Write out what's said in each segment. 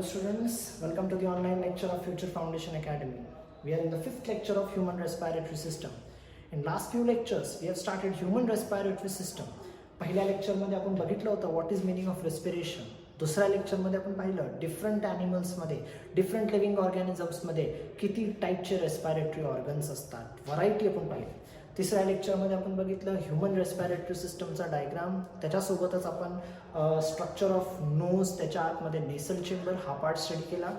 students, welcome to the online lecture of Future Foundation Academy. We are in the fifth lecture of Human Respiratory System. In last few lectures, we have started Human Respiratory System. पहिल्या लेक्चरमध्ये आपण बघितलं होतं what is meaning of respiration. दुसऱ्या लेक्चरमध्ये आपण पाहिलं different ॲनिमल्समध्ये, different living ऑर्गॅनिझम्समध्ये किती टाईपचे रेस्पिरेटरी ऑर्गन्स असतात, व्हरायटी आपण पाहिली. तिसऱ्या लेक्चरमध्ये आपण बघितलं ह्युमन रेस्पिरेटरी सिस्टमचा डायग्राम, त्याच्यासोबतच आपण स्ट्रक्चर ऑफ नोज, त्याच्या आतमध्ये नेसल चेंबर हा पार्ट स्टडी केला.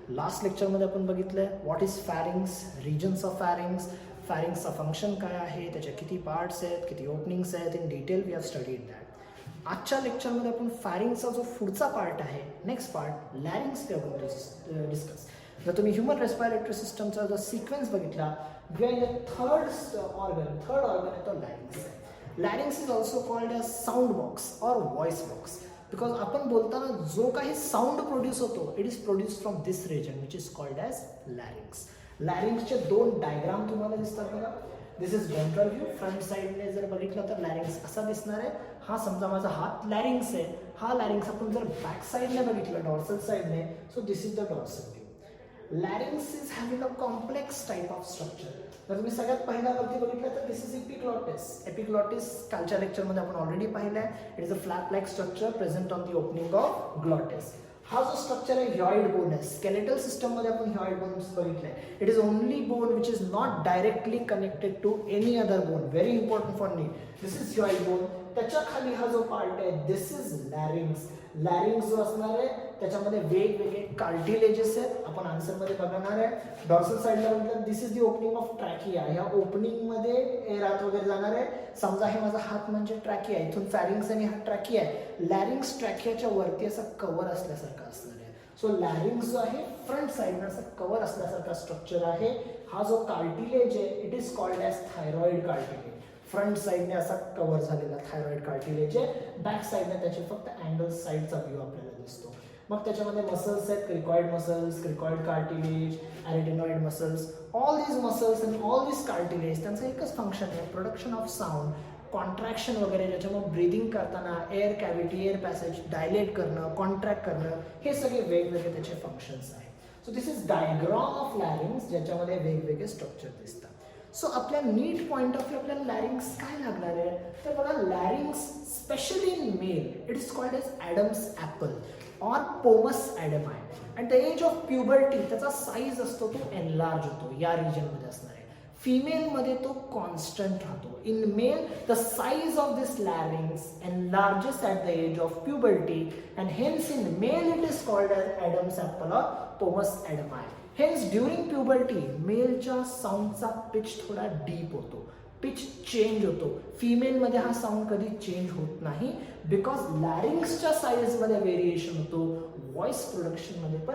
लास्ट लेक्चरमध्ये आपण बघितलं what is pharynx, regions of pharynx, फॅरिंग्सचा फंक्शन काय आहे, त्याच्या किती पार्ट्स आहेत, किती ओपनिंग्स आहेत, in detail we have studied that. आजच्या लेक्चरमध्ये आपण फॅरिंग्सचा जो पुढचा पार्ट आहे, next part larynx we are going to discuss. जर तुम्ही ह्युमन रेस्पिरेटरी सिस्टमचा जर सिक्वेन्स बघितला, we are in the third organ आहे तो larynx आहे. Larynx is also called as sound box or voice box because आपण बोलताना जो काही साऊंड प्रोड्यूस होतो it is produce from this region which is called as larynx. लॅरिंग्सचे दोन डायग्राम तुम्हाला दिसतात बघा. This is ventral view. Front साईडने जर बघितलं तर लॅरिंग्स असा दिसणार आहे. हा समजा माझा हात लॅरिंग्स आहे, हा लॅरिंग्स. आपण जर बॅक साईडने बघितलं, डॉर्सल साईडने, so this is the dorsal view. Larynx is having a complex type of structure. जर तुम्ही सगळ्यात पहिल्यावरती बघितलं तर दिस इज एपिग्लॉटिस. एपिग्लॉटिस कालच्या लेक्चरमध्ये आपण ऑलरेडी पाहिलं आहे. It is a flat like structure present on the opening of glottis. हा जो स्ट्रक्चर आहे ह्यॉइड बोन आहे. स्केलेटल सिस्टममध्ये आपण ह्यॉइड बोन्स बघितले. It is only bone which is not directly connected to any other bone. Very important for me. This is hyoid bone. त्याच्या खाली हा जो पार्ट आहे दिस इज लॅरिंग्स. लॅरिंग्स जो असणार आहे त्याच्यामध्ये वेगवेगळे कार्टिलेजेस आहेत. आपण आन्सरमध्ये बघणार आहे. डॉर्सल साईडला बघितलं दिस is the opening of trachea. ह्या ओपनिंगमध्ये एअर आत वगैरे जाणार आहे. समजा हे माझा हात म्हणजे ट्रॅकिया, इथून फॅरिंग्स आणि हा ट्रॅकिया आहे. लॅरिंग्स ट्रॅकियाच्या वरती असा कव्हर असल्यासारखा असणार आहे. सो लॅरिंग्स जो आहे फ्रंट साईडनं असं कव्हर असल्यासारखा स्ट्रक्चर आहे. हा जो कार्टिलेज आहे it is called as thyroid cartilage. Front साईडने असा कव्हर झालेला थायरॉइड कार्टिलेज आहे. बॅक साईडने त्याचे फक्त अँगल साईडचा व्ह्यू आपल्याला दिसतो. मग त्याच्यामध्ये मसल्स आहेत, cricoid muscles, cricoid cartilage, arytenoid muscles. All these muscles and all these cartilage त्यांचं एकच फंक्शन आहे, प्रोडक्शन ऑफ साऊंड, कॉन्ट्रॅक्शन वगैरे. ज्याच्यामुळे ब्रिदिंग करताना air cavity, air passage dilate करणं, कॉन्ट्रॅक्ट करणं, हे सगळे वेगवेगळे त्याचे फंक्शन्स आहेत. So this is diagram of larynx, ज्याच्यामध्ये वेगवेगळे स्ट्रक्चर दिसतात. सो आपल्या नीट पॉइंट ऑफ व्ह्यू आपल्याला लॅरिंग्स काय लागणार आहे तर बघा, larynx specially in male it is called as Adam's apple or pomum Adami. And the age of puberty त्याचा साईज असतो तो एनलार्ज होतो, या रिजनमध्ये असणार आहे. फिमेलमध्ये तो कॉन्स्टंट राहतो. In male the size of this larynx enlarges at the age of puberty and hence in male it is called as Adam's apple or pomum Adami. Hence during puberty मेलच्या साऊंडचा pitch थोडा deep होतो, pitch change होतो. फिमेलमध्ये हा sound कधी change होत नाही बिकॉज लॅरिंग्सच्या साईजमध्ये व्हेरिएशन होतो, व्हॉइस प्रोडक्शनमध्ये पण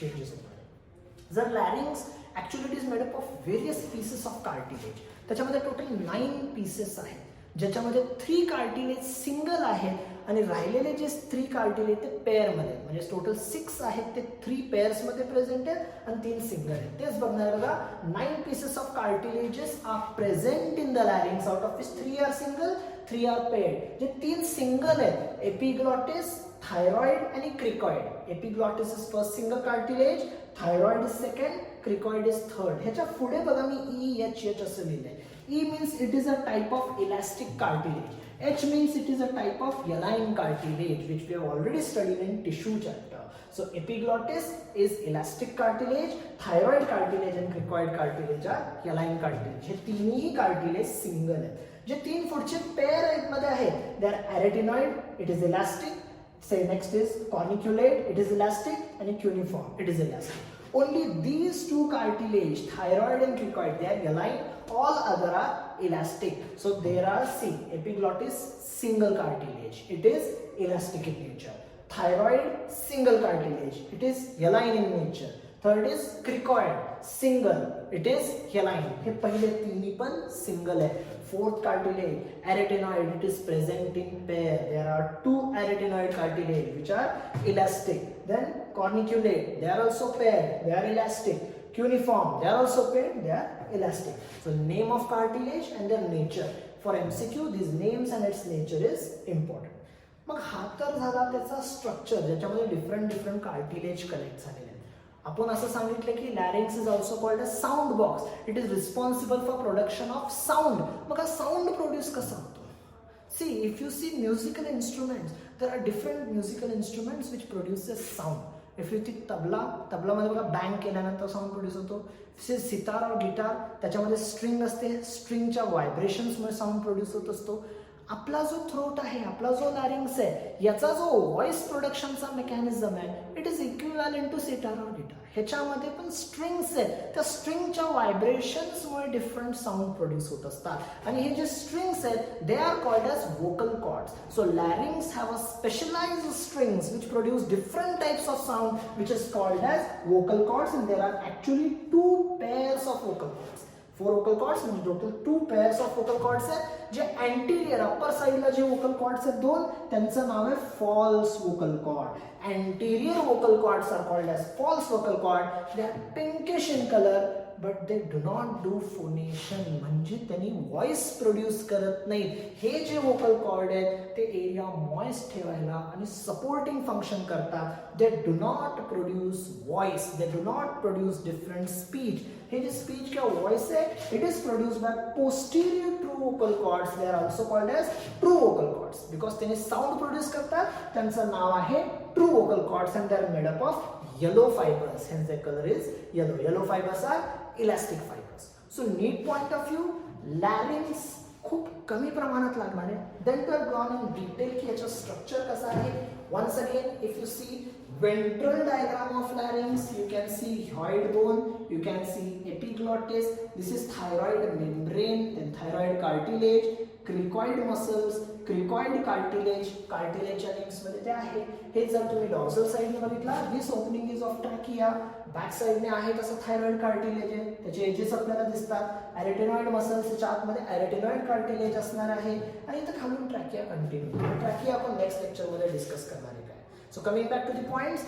चेंजेस होतात. जर larynx actually it is made up of various pieces of cartilage. त्याच्यामध्ये टोटल 9 पीसेस आहेत, ज्याच्यामध्ये 3 कार्टिलेज सिंगल आहेत आणि राहिलेले जे 3 कार्टिलेज ते पेअरमध्ये, म्हणजे टोटल 6 आहेत ते 3 पेअर्समध्ये प्रेझेंट आहेत आणि 3 सिंगल आहेत. तेच बघणार बघा, 9 pieces of cartilages are present in the larynx. Out of which 3 are single, 3 are paired. जे 3 सिंगल आहेत, एपिग्लॉटिस, थायरॉइड आणि cricoid. Epiglottis is first single cartilage, thyroid is second, cricoid is third. ह्याच्या पुढे बघा मी EH असं लिहिलंय. E means it is a type of elastic cartilage. H means it is a type of hyaline cartilage which we have already studied in tissue chapter. So epiglottis is elastic cartilage, thyroid cartilage and cricoid cartilage are hyaline cartilage. हे तिन्ही cartilage single आहेत. जे 3 पुढचे pair मध्ये आहेत they are arytenoid, it is elastic. Say next is corniculate, it is elastic, and cuneiform, it is elastic. Only these 2 cartilage, thyroid and cricoid, they are hyaline. All other are elastic. So there are epiglottis single cartilage, it is elastic in nature. Thyroid single cartilage, it is hyaline in nature. Third is cricoid single, it is hyaline. हे पहिले तिन्ही पण single आहे. Fourth cartilage arytenoid, it is present in pair. There are 2 arytenoid cartilage which are elastic. Then corniculate, they are also paired, they are elastic. Cuneiform, they are also paired, they are elastic. So name of cartilage and their nature. For MCQ, these names and its nature is important. मग हा तर झाला त्याचा structure, ज्याच्यामध्ये different cartilage connect झालेले आहेत. आपण असं सांगितलं की larynx is also called a sound box. It is responsible for production of sound. मग हा साऊंड प्रोड्यूस कसा होतो? See, if you see musical instruments, there are different musical instruments which produces sound. If you think तबलामध्ये बघा bang केल्यानंतर sound produce होतो. सितार और guitar, त्याच्यामध्ये string असते, स्ट्रिंगच्या व्हायब्रेशन्समुळे साऊंड प्रोड्यूस होत असतो. आपला जो थ्रोट आहे, आपला जो लॅरिंग्स आहे, याचा जो व्हॉइस प्रोडक्शनचा मेकॅनिझम आहे, it is equivalent to sitar और गिटार. ह्याच्यामध्ये पण स्ट्रिंग्स आहेत, त्या स्ट्रिंगच्या व्हायब्रेशन्समुळे डिफरंट साऊंड प्रोड्यूस होत असतात. आणि हे जे स्ट्रिंग्स आहेत, they are called as vocal cords. So larynx have a specialized strings which produce different types of sound which is called as vocal cords. And there are actually 2 pairs of vocal cords. 4 vocal cords म्हणजे total 2 pairs of vocal cords आहेत. जे anterior upper साइडला जे vocal cords आहेत 2, त्यांचं नाव आहे false vocal cord. Anterior vocal cords are called as false vocal cord. They are pinkish in color, but they do not do phonation. म्हणजे त्यांनी व्हॉइस प्रोड्यूस करत नाहीत. हे जे वोकल कॉर्ड आहेत ते एरिया मॉइस्ट ठेवायला आणि सपोर्टिंग फंक्शन करतात. They do not produce voice. They do not produce different speech. हे जे स्पीच किंवा व्हॉइस आहे, it is produce by posterior true vocal cords. They are also called as true vocal cords because त्यांनी sound produce करतात. त्यांचं नाव आहे true vocal cords, and they are made up of yellow fibers, hence their color is yellow. Yellow fibers are elastic fibers. So need point of view, larynx खूप कमी प्रमाणात लागणार आहे. Then we have gone in detail की याचं structure कसं आहे. Once again, if you see ventral diagram of larynx, you can see hyoid bone, you can see epiglottis, this is thyroid membrane, then thyroid cartilage, cricoid muscles, cricoid cartilage, cartilageच्या links मध्ये ते आहे. हे जर तुम्ही dorsal साइडने बघितला, this opening is of trachea. Back साइडने आहे तसं थायरॉइड कार्टिलेज आहे, त्याचे एजेस आपल्याला दिसतात. ॲरेटेनॉइड मसल्सच्या आतमध्ये ॲरेटेनॉइड कार्टिलेज असणार आहे आणि इथं खालून ट्रॅकिया कंटिन्यू. ट्रॅकिया आपण नेक्स्ट लेक्चरमध्ये डिस्कस करणार आहे. So coming back to the points,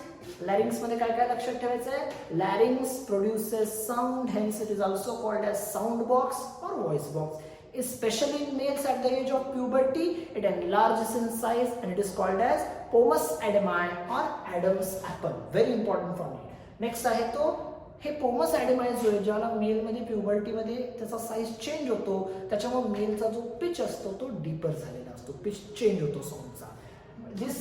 larynx मध्ये काय काय लक्षात ठेवायचं आहे. Larynx produces sound, hence it is also called as sound box or voice box. Especially in males at the age of puberty, it enlarges in size and it is called as pomus adami or Adam's apple. Very important for me. Next आहे तो हे पोमस ॲडेमाय जो आहे, ज्याला मेलमध्ये प्युबर्टीमध्ये त्याचा size change होतो, त्याच्यामुळे मेलचा जो पिच असतो तो डीपर झालेला असतो, पिच चेंज होतो साऊंडचा. This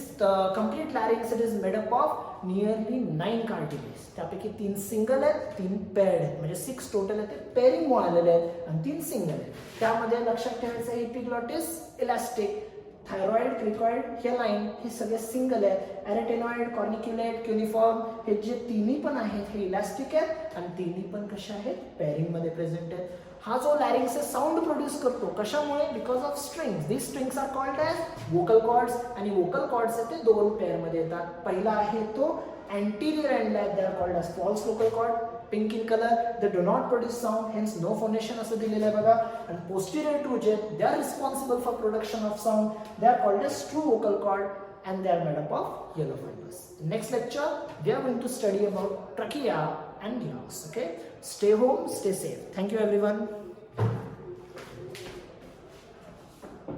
complete larynx it is made up of nearly 9 cartilages. त्यापैकी 3 सिंगल आहेत, 3 पेअर्ड आहेत, म्हणजे 6 टोटल आहेत. ते पेअरिंग आलेले आहेत आणि 3 सिंगल आहेत. त्यामध्ये लक्षात ठेवायचं आहे एपिग्लॉटिस इलास्टिक, थायरॉइड, क्रिकॉइड हे लाईन हे सगळे सिंगल आहेत. ॲरेटेनॉइड, कॉर्निक्युलेट, क्युनिफॉर्म हे जे तिन्ही पण आहेत हे इलास्टिक आहेत आणि तिन्ही पण कशा आहेत, पेअरिंग मध्ये प्रेझेंट आहेत. हा जो लॅरिंग्स आहे साऊंड प्रोड्यूस करतो, कशामुळे? Because of strings. These strings are called as vocal cords. आणि वोकल कॉर्ड्स आहेत ते 2 पेअर मध्ये येतात. पहिला आहे तो anterior end ला, they are called as false vocal cord, pink in color. They do not produce sound, hence no phonation असं दिलेलं आहे बघा. And posterior to jet, they are responsible for production of sound. They are called as true vocal cord and they are made up of yellow fibers. In next lecture, we are going to study about trachea and glottis. Okay, stay home, stay safe. Thank you everyone.